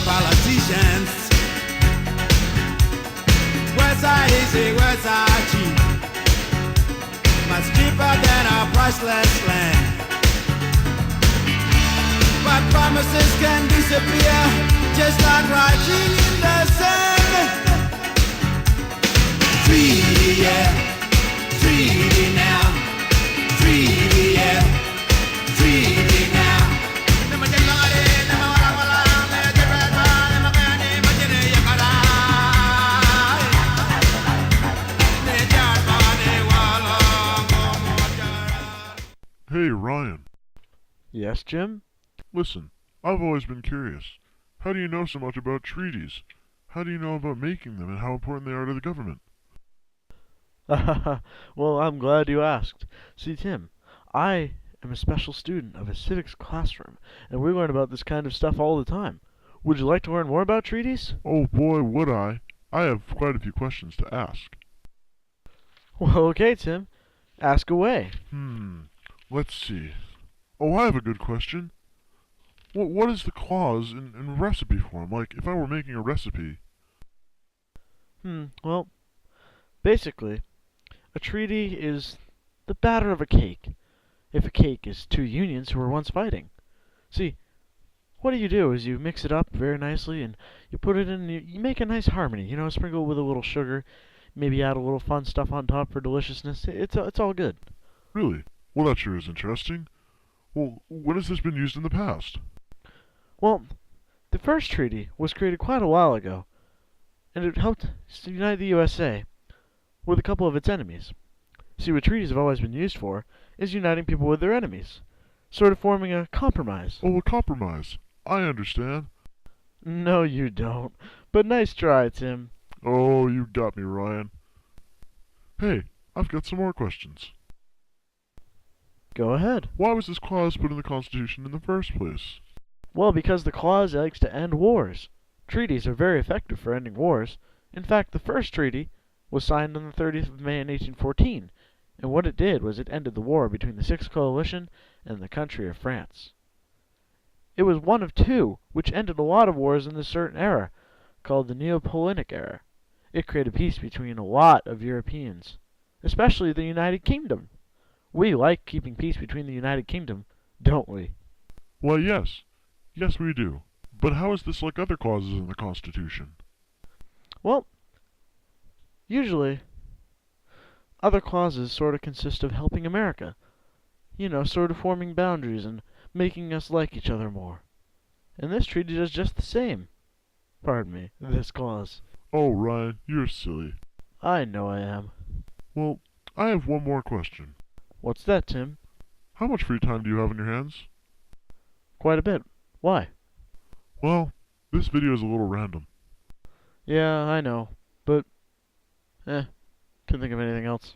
politicians. West side easy, west side cheap. Much cheaper than our priceless land. But promises can disappear, just like writing in the sand. Treaty, yeah, treaty now. Treaty, yeah, treaty now. Hey, Ryan. Yes, Jim? Listen, I've always been curious. How do you know so much about treaties? How do you know about making them and how important they are to the government? Well, I'm glad you asked. See, Tim, I am a special student of a civics classroom, and we learn about this kind of stuff all the time. Would you like to learn more about treaties? Oh boy, would I. I have quite a few questions to ask. Well, okay, Tim. Ask away. Let's see. Oh, I have a good question. What is the clause in recipe form? Like, if I were making a recipe. Well, basically, a treaty is the batter of a cake. If a cake is two unions who were once fighting. See, what you do is you mix it up very nicely and you put it in, you make a nice harmony, sprinkle it with a little sugar, maybe add a little fun stuff on top for deliciousness. It's all good. Really? Well, that sure is interesting. Well, when has this been used in the past? Well, the first treaty was created quite a while ago, and it helped unite the USA with a couple of its enemies. See, what treaties have always been used for is uniting people with their enemies, sort of forming a compromise. Oh, a compromise. I understand. No, you don't. But nice try, Tim. Oh, you got me, Ryan. Hey, I've got some more questions. Go ahead. Why was this clause put in the Constitution in the first place? Well, because the clause likes to end wars. Treaties are very effective for ending wars. In fact, the first treaty was signed on the 30th of May in 1814, and what it did was it ended the war between the Sixth Coalition and the country of France. It was one of two which ended a lot of wars in this certain era, called the Neapolitan era. It created peace between a lot of Europeans, especially the United Kingdom. We like keeping peace between the United Kingdom, don't we? Why, yes. Yes, we do. But how is this like other clauses in the Constitution? Well, usually, other clauses sort of consist of helping America. Sort of forming boundaries and making us like each other more. And this treaty does just the same. Pardon me, this clause. Oh, Ryan, you're silly. I know I am. Well, I have one more question. What's that, Tim? How much free time do you have in your hands? Quite a bit. Why? Well, this video is a little random. Yeah, I know. But, couldn't think of anything else.